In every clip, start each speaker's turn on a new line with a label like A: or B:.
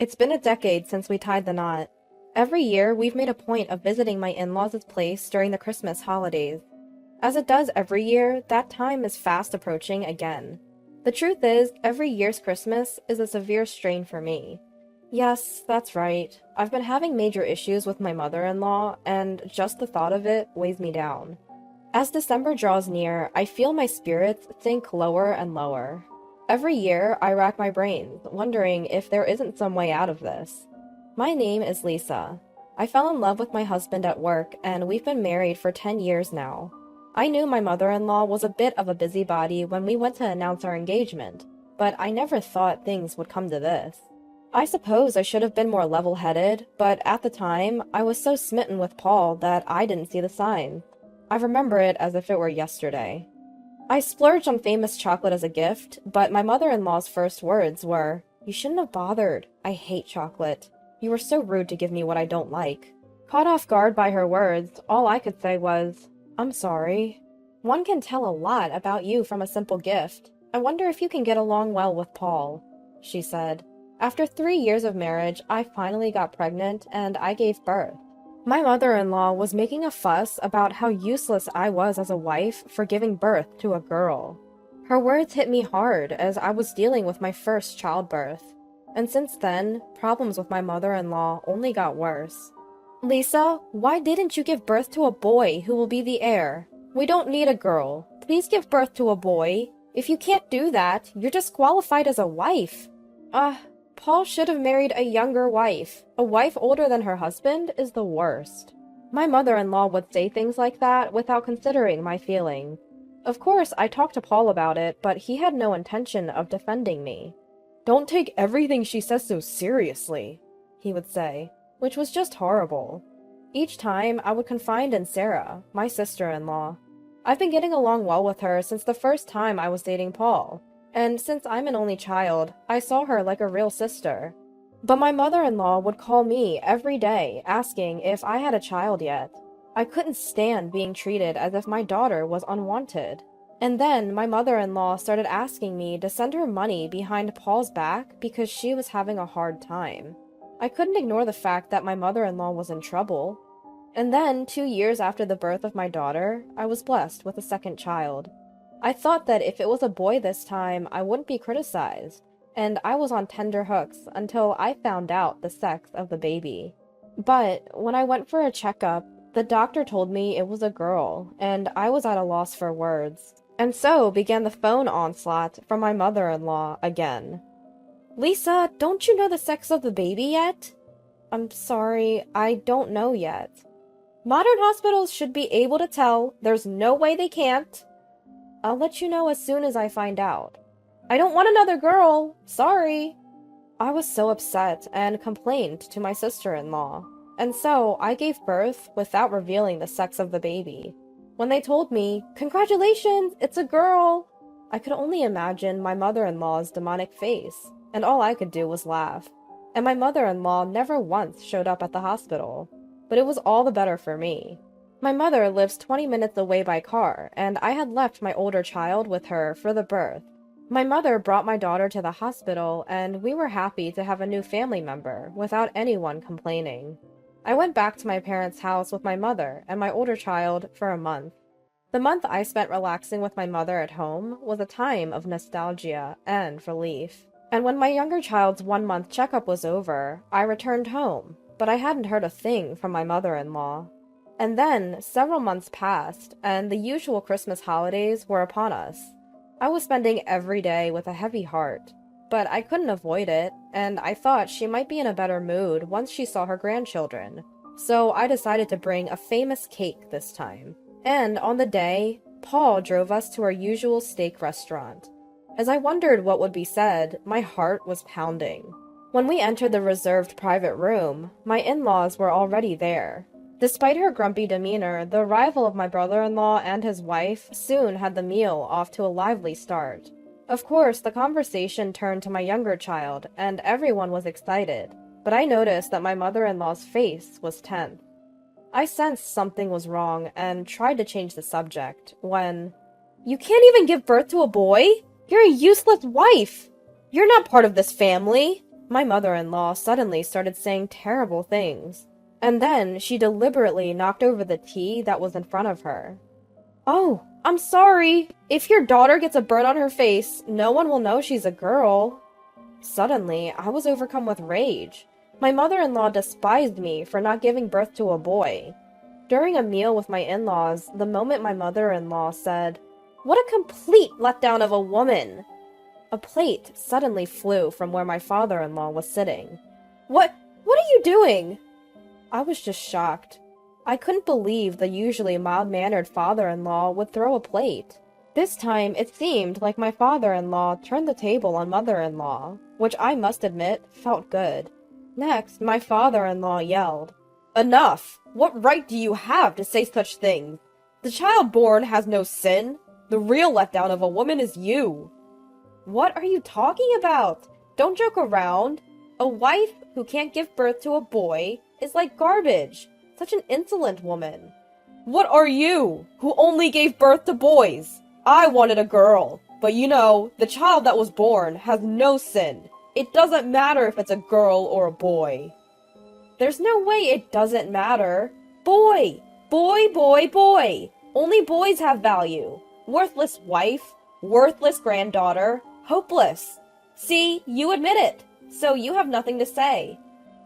A: It's been a decade since we tied the knot. Every year, we've made a point of visiting my in-laws' place during the Christmas holidays. As it does every year, that time is fast approaching again. The truth is, every year's Christmas is a severe strain for me. Yes, that's right. I've been having major issues with my mother-in-law, and just the thought of it weighs me down. As December draws near, I feel my spirits sink lower and lower. Every year, I rack my brains, wondering if there isn't some way out of this. My name is Lisa. I fell in love with my husband at work, and we've been married for 10 years now. I knew my mother-in-law was a bit of a busybody when we went to announce our engagement, but I never thought things would come to this. I suppose I should have been more level-headed, but at the time, I was so smitten with Paul that I didn't see the signs. I remember it as if it were yesterday. I splurged on famous chocolate as a gift, but my mother-in-law's first words were, "You shouldn't have bothered. I hate chocolate. You were so rude to give me what I don't like." Caught off guard by her words, all I could say was, "I'm sorry. One can tell a lot about you from a simple gift. I wonder if you can get along well with Paul," she said. After 3 years of marriage, I finally got pregnant and I gave birth. My mother-in-law was making a fuss about how useless I was as a wife for giving birth to a girl. Her words hit me hard as I was dealing with my first childbirth. And since then, problems with my mother-in-law only got worse. "Lisa, why didn't you give birth to a boy who will be the heir? We don't need a girl. Please give birth to a boy. If you can't do that, you're disqualified as a wife." Paul should have married a younger wife. A wife older than her husband is the worst. My mother-in-law would say things like that without considering my feelings. Of course, I talked to Paul about it, but he had no intention of defending me. "Don't take everything she says so seriously," he would say, which was just horrible. Each time, I would confide in Sarah, my sister-in-law. I've been getting along well with her since the first time I was dating Paul. And since I'm an only child, I saw her like a real sister. But my mother-in-law would call me every day asking if I had a child yet. I couldn't stand being treated as if my daughter was unwanted. And then my mother-in-law started asking me to send her money behind Paul's back because she was having a hard time. I couldn't ignore the fact that my mother-in-law was in trouble. And then, 2 years after the birth of my daughter, I was blessed with a second child. I thought that if it was a boy this time, I wouldn't be criticized, and I was on tender hooks until I found out the sex of the baby. But when I went for a checkup, the doctor told me it was a girl, and I was at a loss for words. And so began the phone onslaught from my mother-in-law again. "Lisa, don't you know the sex of the baby yet?" "I'm sorry, I don't know yet." "Modern hospitals should be able to tell. There's no way they can't." "I'll let you know as soon as I find out." "I don't want another girl. Sorry." I was so upset and complained to my sister-in-law. And so I gave birth without revealing the sex of the baby. When they told me, "Congratulations, it's a girl," I could only imagine my mother-in-law's demonic face, and all I could do was laugh. And my mother-in-law never once showed up at the hospital. But it was all the better for me. My mother lives 20 minutes away by car, and I had left my older child with her for the birth. My mother brought my daughter to the hospital, and we were happy to have a new family member without anyone complaining. I went back to my parents' house with my mother and my older child for a month. The month I spent relaxing with my mother at home was a time of nostalgia and relief. And when my younger child's 1-month checkup was over, I returned home, but I hadn't heard a thing from my mother-in-law. And then, several months passed, and the usual Christmas holidays were upon us. I was spending every day with a heavy heart, but I couldn't avoid it, and I thought she might be in a better mood once she saw her grandchildren. So I decided to bring a famous cake this time. And on the day, Paul drove us to our usual steak restaurant. As I wondered what would be said, my heart was pounding. When we entered the reserved private room, my in-laws were already there. Despite her grumpy demeanor, the arrival of my brother-in-law and his wife soon had the meal off to a lively start. Of course, the conversation turned to my younger child, and everyone was excited, but I noticed that my mother-in-law's face was tense. I sensed something was wrong and tried to change the subject when, "You can't even give birth to a boy? You're a useless wife! You're not part of this family!" My mother-in-law suddenly started saying terrible things, and then she deliberately knocked over the tea that was in front of her. "Oh, I'm sorry. If your daughter gets a burn on her face, no one will know she's a girl." Suddenly, I was overcome with rage. My mother-in-law despised me for not giving birth to a boy. During a meal with my in-laws, the moment my mother-in-law said, "What a complete letdown of a woman!" a plate suddenly flew from where my father-in-law was sitting. What are you doing?" I was just shocked. I couldn't believe the usually mild-mannered father-in-law would throw a plate. This time, it seemed like my father-in-law turned the table on mother-in-law, which I must admit felt good. Next, my father-in-law yelled, "Enough! What right do you have to say such things? The child born has no sin. The real letdown of a woman is you." "What are you talking about? Don't joke around. A wife who can't give birth to a boy is like garbage. Such an insolent woman." "What are you, who only gave birth to boys? I wanted a girl, but you know, the child that was born has no sin. It doesn't matter if it's a girl or a boy." "There's no way it doesn't matter. Boy! Boy, boy, boy! Only boys have value. Worthless wife, worthless granddaughter, hopeless. See, you admit it, so you have nothing to say."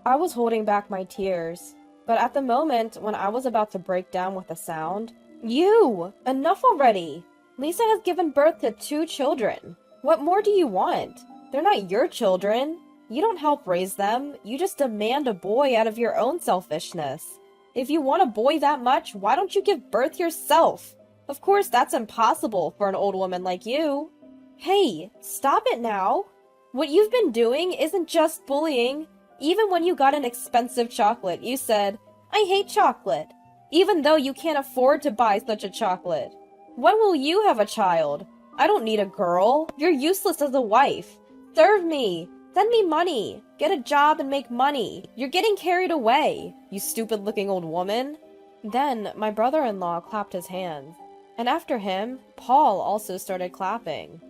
A: I was holding back my tears, but at the moment when I was about to break down with a sound, "You! Enough already! Lisa has given birth to 2 children. What more do you want? They're not your children. You don't help raise them, you just demand a boy out of your own selfishness. If you want a boy that much, why don't you give birth yourself? Of course that's impossible for an old woman like you." "Hey, stop it now! What you've been doing isn't just bullying. Even when you got an expensive chocolate, you said, 'I hate chocolate,' even though you can't afford to buy such a chocolate. When will you have a child? I don't need a girl. You're useless as a wife. Serve me. Send me money. Get a job and make money. You're getting carried away, you stupid-looking old woman." Then my brother-in-law clapped his hands, and after him, Paul also started clapping.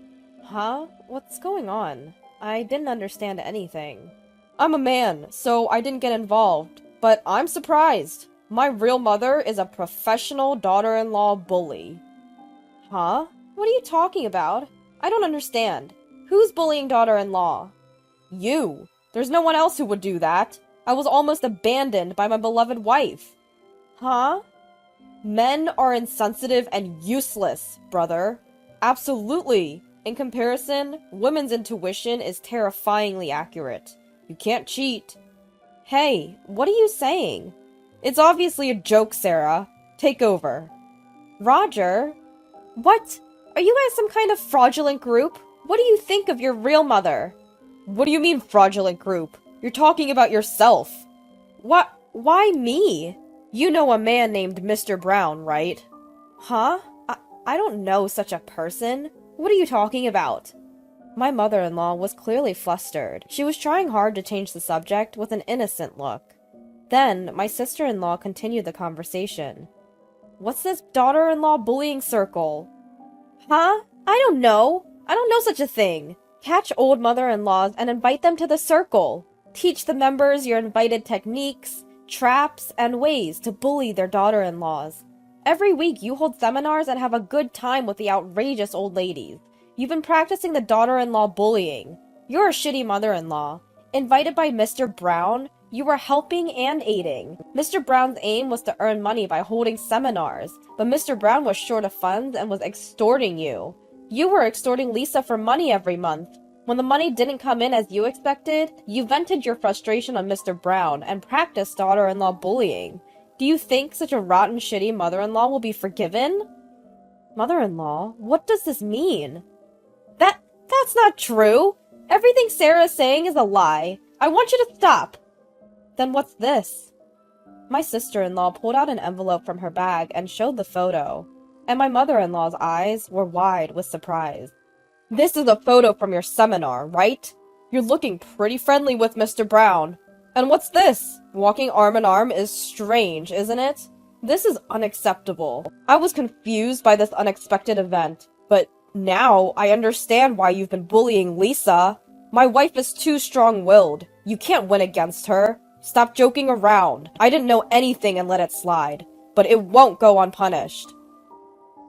A: Huh? What's going on? I didn't understand anything. "I'm a man, so I didn't get involved, but I'm surprised. My real mother is a professional daughter-in-law bully." "Huh? What are you talking about? I don't understand. Who's bullying daughter-in-law?" "You. There's no one else who would do that. I was almost abandoned by my beloved wife." "Huh? Men are insensitive and useless, brother. Absolutely. In comparison, women's intuition is terrifyingly accurate. You can't cheat." "Hey, what are you saying?" "It's obviously a joke, Sarah. Take over." "Roger? What? Are you guys some kind of fraudulent group? What do you think of your real mother?" "What do you mean, fraudulent group? You're talking about yourself." "What? Why me? You know a man named Mr. Brown, right?" "Huh? I don't know such a person. What are you talking about?" My mother-in-law was clearly flustered. She was trying hard to change the subject with an innocent look. Then, my sister-in-law continued the conversation. "What's this daughter-in-law bullying circle?" "Huh? I don't know. I don't know such a thing. Catch old mother-in-laws and invite them to the circle. Teach the members your invited techniques, traps, and ways to bully their daughter-in-laws. Every week you hold seminars and have a good time with the outrageous old ladies. You've been practicing the daughter-in-law bullying. You're a shitty mother-in-law. Invited by Mr. Brown, you were helping and aiding. Mr. Brown's aim was to earn money by holding seminars, but Mr. Brown was short of funds and was extorting you. You were extorting Lisa for money every month. When the money didn't come in as you expected, you vented your frustration on Mr. Brown and practiced daughter-in-law bullying. Do you think such a rotten, shitty mother-in-law will be forgiven?" "Mother-in-law? What does this mean?" That's not true. Everything Sarah is saying is a lie. I want you to stop." "Then what's this?" My sister-in-law pulled out an envelope from her bag and showed the photo, and my mother-in-law's eyes were wide with surprise. "This is a photo from your seminar, right? You're looking pretty friendly with Mr. Brown. And what's this? Walking arm in arm is strange, isn't it? This is unacceptable. I was confused by this unexpected event, but now I understand why you've been bullying Lisa. My wife is too strong-willed. You can't win against her. Stop joking around. I didn't know anything and let it slide. But it won't go unpunished.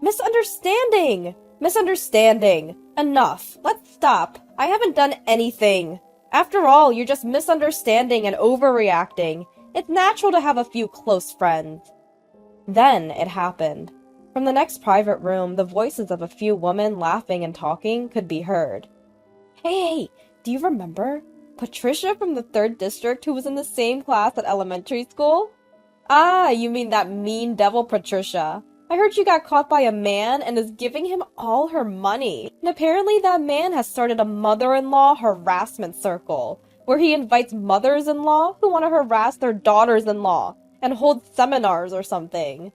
A: Misunderstanding! Misunderstanding. Enough. Let's stop. I haven't done anything. After all, you're just misunderstanding and overreacting. It's natural to have a few close friends. Then it happened. From the next private room, the voices of a few women laughing and talking could be heard. Hey, do you remember? Patricia from the 3rd District who was in the same class at elementary school? Ah, you mean that mean devil Patricia. I heard she got caught by a man and is giving him all her money. And apparently that man has started a mother-in-law harassment circle, where he invites mothers-in-law who want to harass their daughters-in-law and hold seminars or something.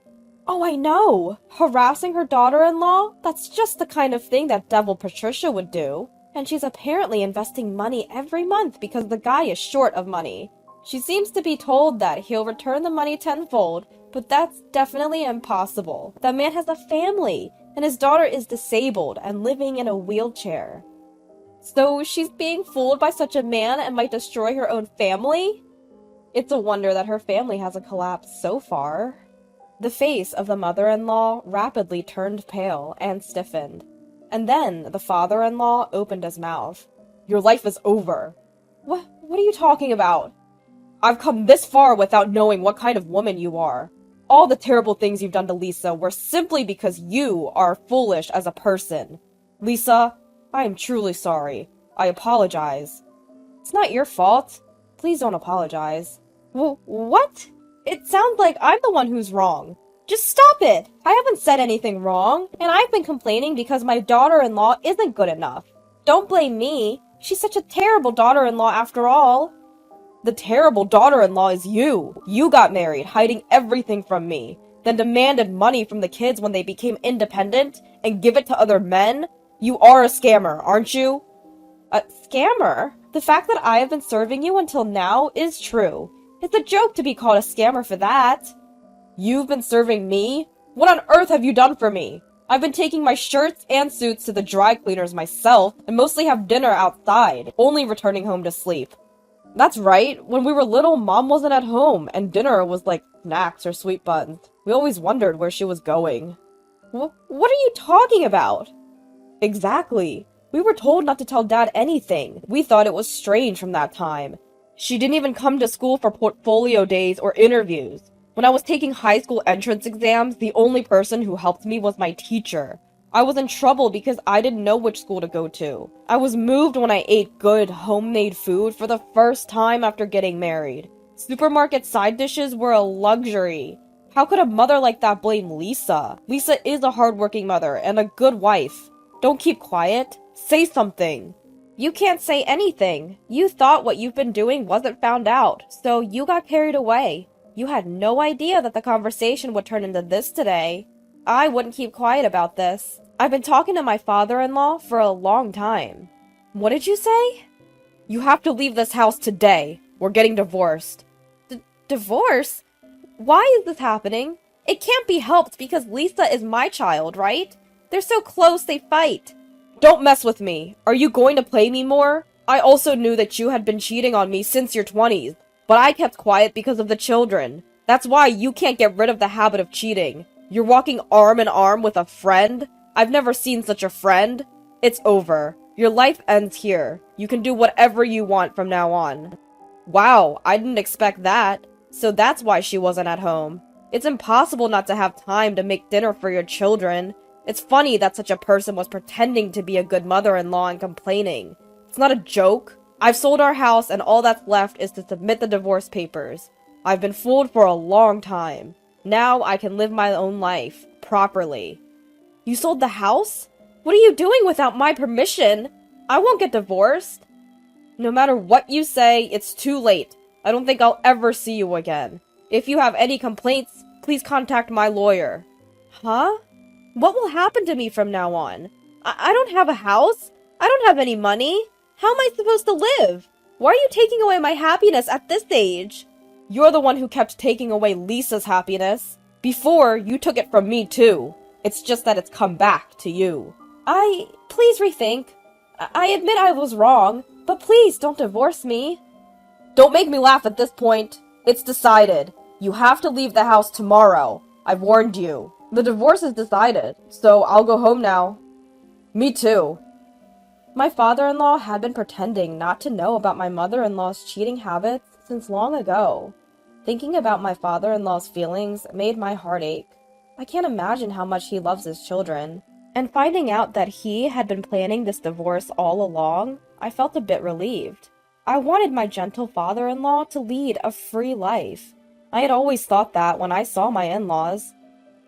A: Oh, I know! Harassing her daughter-in-law? That's just the kind of thing that devil Patricia would do. And she's apparently investing money every month because the guy is short of money. She seems to be told that he'll return the money tenfold, but that's definitely impossible. That man has a family, and his daughter is disabled and living in a wheelchair. So she's being fooled by such a man and might destroy her own family? It's a wonder that her family hasn't collapsed so far. The face of the mother-in-law rapidly turned pale and stiffened. And then the father-in-law opened his mouth. Your life is over. What are you talking about? I've come this far without knowing what kind of woman you are. All the terrible things you've done to Lisa were simply because you are foolish as a person. Lisa, I am truly sorry. I apologize. It's not your fault. Please don't apologize. What? It sounds like I'm the one who's wrong. Just stop it! I haven't said anything wrong, and I've been complaining because my daughter-in-law isn't good enough. Don't blame me. She's such a terrible daughter-in-law after all. The terrible daughter-in-law is you. You got married, hiding everything from me, then demanded money from the kids when they became independent and give it to other men. You are a scammer, aren't you? A scammer? The fact that I have been serving you until now is true. It's a joke to be called a scammer for that. You've been serving me? What on earth have you done for me? I've been taking my shirts and suits to the dry cleaners myself and mostly have dinner outside, only returning home to sleep. That's right, when we were little, Mom wasn't at home, and dinner was like snacks or sweet buns. We always wondered where she was going. What are you talking about? Exactly. We were told not to tell Dad anything. We thought it was strange from that time. She didn't even come to school for portfolio days or interviews. When I was taking high school entrance exams, the only person who helped me was my teacher. I was in trouble because I didn't know which school to go to. I was moved when I ate good, homemade food for the first time after getting married. Supermarket side dishes were a luxury. How could a mother like that blame Lisa? Lisa is a hardworking mother and a good wife. Don't keep quiet. Say something. You can't say anything. You thought what you've been doing wasn't found out, so you got carried away. You had no idea that the conversation would turn into this today. I wouldn't keep quiet about this. I've been talking to my father-in-law for a long time. What did you say? You have to leave this house today. We're getting divorced. Divorce? Why is this happening? It can't be helped because Lisa is my child, right? They're so close they fight. Don't mess with me. Are you going to play me more? I also knew that you had been cheating on me since your 20s, but I kept quiet because of the children. That's why you can't get rid of the habit of cheating. You're walking arm in arm with a friend? I've never seen such a friend. It's over. Your life ends here. You can do whatever you want from now on. Wow, I didn't expect that. So that's why she wasn't at home. It's impossible not to have time to make dinner for your children. It's funny that such a person was pretending to be a good mother-in-law and complaining. It's not a joke. I've sold our house and all that's left is to submit the divorce papers. I've been fooled for a long time. Now I can live my own life, properly. You sold the house? What are you doing without my permission? I won't get divorced. No matter what you say, it's too late. I don't think I'll ever see you again. If you have any complaints, please contact my lawyer. Huh? What will happen to me from now on? I don't have a house. I don't have any money. How am I supposed to live? Why are you taking away my happiness at this age? You're the one who kept taking away Lisa's happiness. Before, you took it from me too. It's just that it's come back to you. Please rethink. I admit I was wrong, but please don't divorce me. Don't make me laugh at this point. It's decided. You have to leave the house tomorrow. I've warned you. The divorce is decided, so I'll go home now. Me too. My father-in-law had been pretending not to know about my mother-in-law's cheating habits since long ago. Thinking about my father-in-law's feelings made my heart ache. I can't imagine how much he loves his children. And finding out that he had been planning this divorce all along, I felt a bit relieved. I wanted my gentle father-in-law to lead a free life. I had always thought that when I saw my in-laws.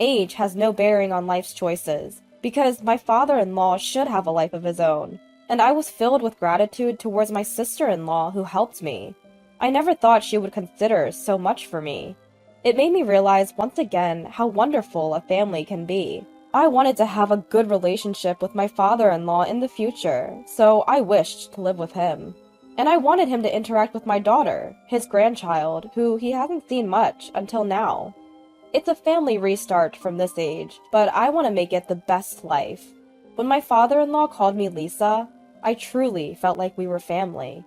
A: Age has no bearing on life's choices, because my father-in-law should have a life of his own, and I was filled with gratitude towards my sister-in-law who helped me. I never thought she would consider so much for me. It made me realize once again how wonderful a family can be. I wanted to have a good relationship with my father-in-law in the future, so I wished to live with him. And I wanted him to interact with my daughter, his grandchild, who he hasn't seen much until now. It's a family restart from this age, but I want to make it the best life. When my father-in-law called me Lisa, I truly felt like we were family.